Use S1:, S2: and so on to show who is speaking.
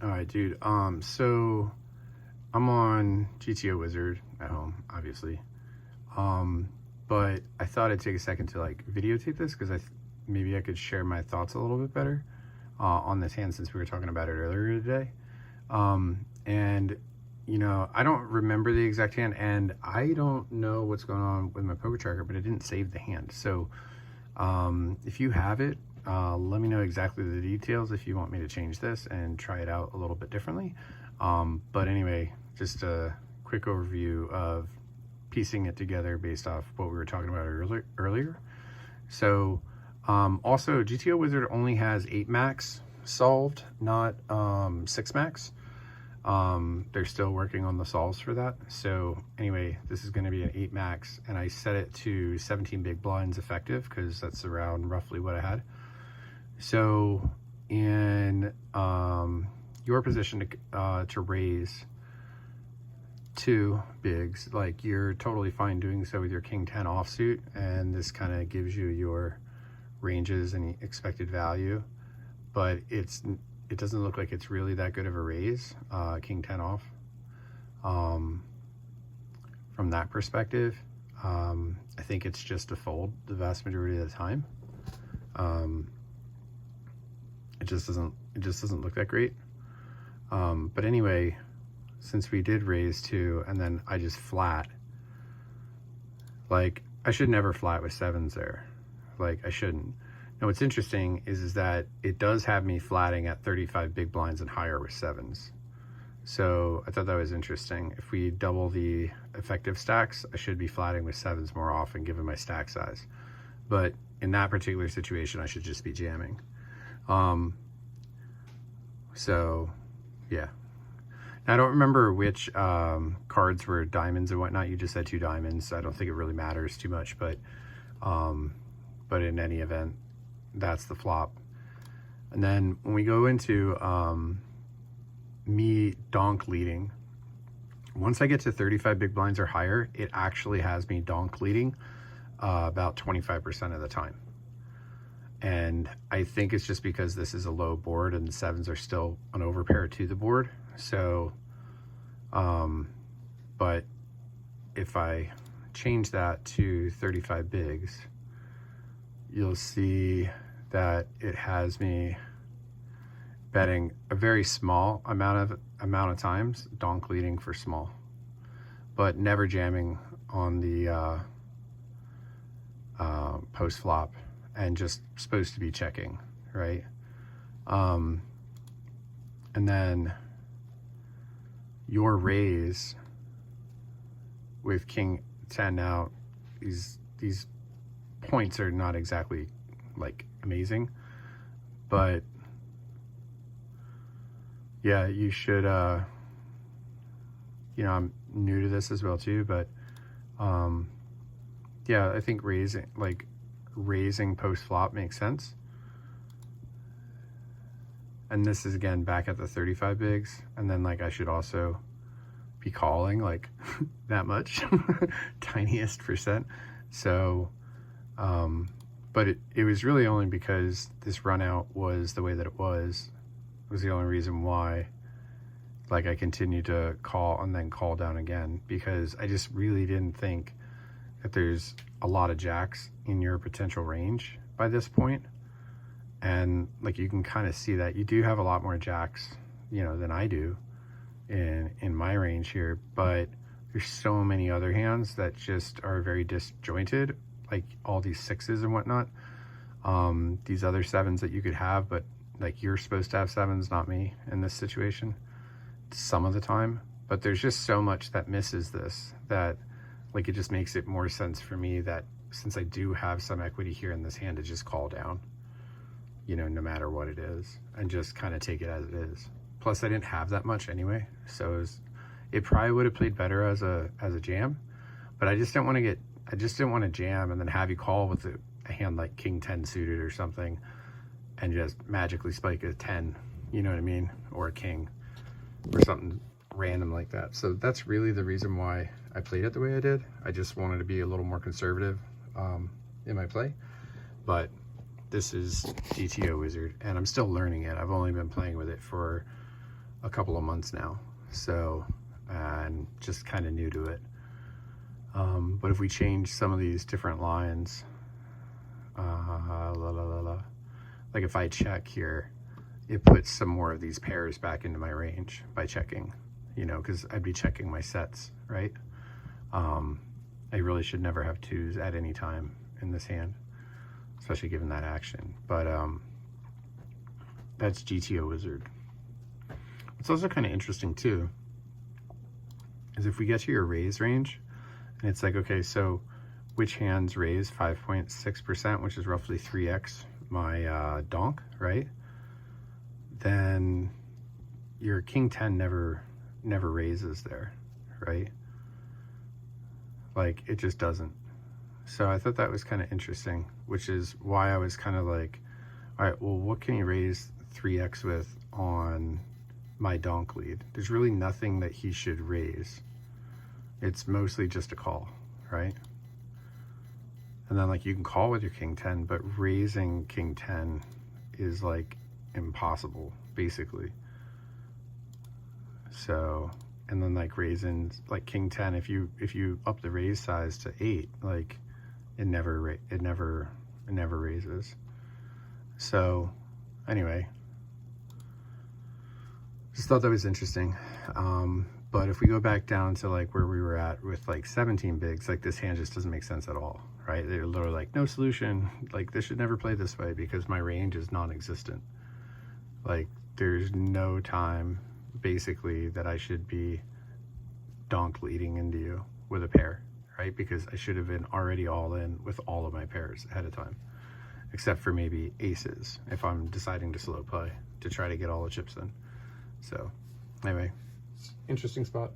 S1: All right, dude. So I'm on GTO Wizard at home, obviously. But I thought I'd take a second to like videotape this because maybe I could share my thoughts a little bit better on this hand since we were talking about it earlier today. And you know, I don't remember the exact hand, and I don't know what's going on with my poker tracker, but it didn't save the hand. So if you have it, let me know exactly the details if you want me to change this and try it out a little bit differently. But anyway, just a quick overview of piecing it together based off what we were talking about earlier. So also GTO Wizard only has 8 max solved, not 6 max. They're still working on the solves for that. So anyway, this is going to be an 8 max, and I set it to 17 big blinds effective because that's around roughly what I had. So in your position to raise 2 bigs, like you're totally fine doing so with your king 10 offsuit, and this kind of gives you your ranges and expected value, but it doesn't look like it's really that good of a raise, king 10 off. From that perspective, I think it's just a fold the vast majority of the time. It just doesn't look that great. But anyway, since we did raise 2 and then I just flat, like I should never flat with 7s there. Like I shouldn't. Now what's interesting is that it does have me flatting at 35 big blinds and higher with 7s. So I thought that was interesting. If we double the effective stacks, I should be flatting with 7s more often given my stack size. But in that particular situation, I should just be jamming. So yeah. Now, I don't remember which cards were diamonds and whatnot. You just said 2 diamonds. So I don't think it really matters too much, but in any event, that's the flop. And then when we go into me donk leading, once I get to 35 big blinds or higher, it actually has me donk leading about 25% of the time. And I think it's just because this is a low board and the 7s are still an overpair to the board. So, but if I change that to 35 bigs, you'll see that it has me betting a very small amount of times, donk leading for small, but never jamming on the post flop, and just supposed to be checking, right? And then your raise with king 10 now, these points are not exactly like amazing, but yeah, you should you know, I'm new to this as well too, but yeah, I think raising post flop makes sense. And this is again back at the 35 bigs, and then like I should also be calling like that much, tiniest percent. So but it was really only because this run out was the way that it was the only reason why like I continued to call and then call down again, because I just really didn't think that there's a lot of jacks in your potential range by this point. And like you can kind of see that you do have a lot more jacks, you know, than I do in my range here, but there's so many other hands that just are very disjointed, like all these 6s and whatnot. These other 7s that you could have, but like you're supposed to have 7s, not me in this situation some of the time. But there's just so much that misses this that like it just makes it more sense for me that since I do have some equity here in this hand, to just call down, you know, no matter what it is, and just kind of take it as it is. Plus I didn't have that much anyway, so it probably would have played better as a jam, but I just didn't want to jam and then have you call with a hand like king 10 suited or something and just magically spike a 10, you know what I mean, or a king or something random like that. So that's really the reason why I played it the way I did. I just wanted to be a little more conservative in my play. But this is GTO Wizard, and I'm still learning it. I've only been playing with it for a couple of months now. So, and just kind of new to it. But if we change some of these different lines, like if I check here, it puts some more of these pairs back into my range by checking, you know, because I'd be checking my sets, right? I really should never have twos at any time in this hand, especially given that action. But that's GTO Wizard. What's also kind of interesting too is if we get to your raise range, and it's like, okay, so which hands raise 5.6%, which is roughly 3x my donk, right? Then your king 10 never raises there, right? Like, it just doesn't. So I thought that was kind of interesting, which is why I was kind of like, all right, well, what can he raise 3x with on my donk lead? There's really nothing that he should raise. It's mostly just a call, right? And then like you can call with your king 10, but raising king 10 is like impossible, basically. So, and then like raising like king 10, if you up the raise size to 8, like it never raises. So anyway, just thought that was interesting. But if we go back down to like where we were at with like 17 bigs, like this hand just doesn't make sense at all, right? They're literally like, no solution. Like this should never play this way because my range is non-existent. Like there's no time basically that I should be donk leading into you with a pair, right? Because I should have been already all in with all of my pairs ahead of time, except for maybe aces if I'm deciding to slow play to try to get all the chips in. So anyway, interesting spot.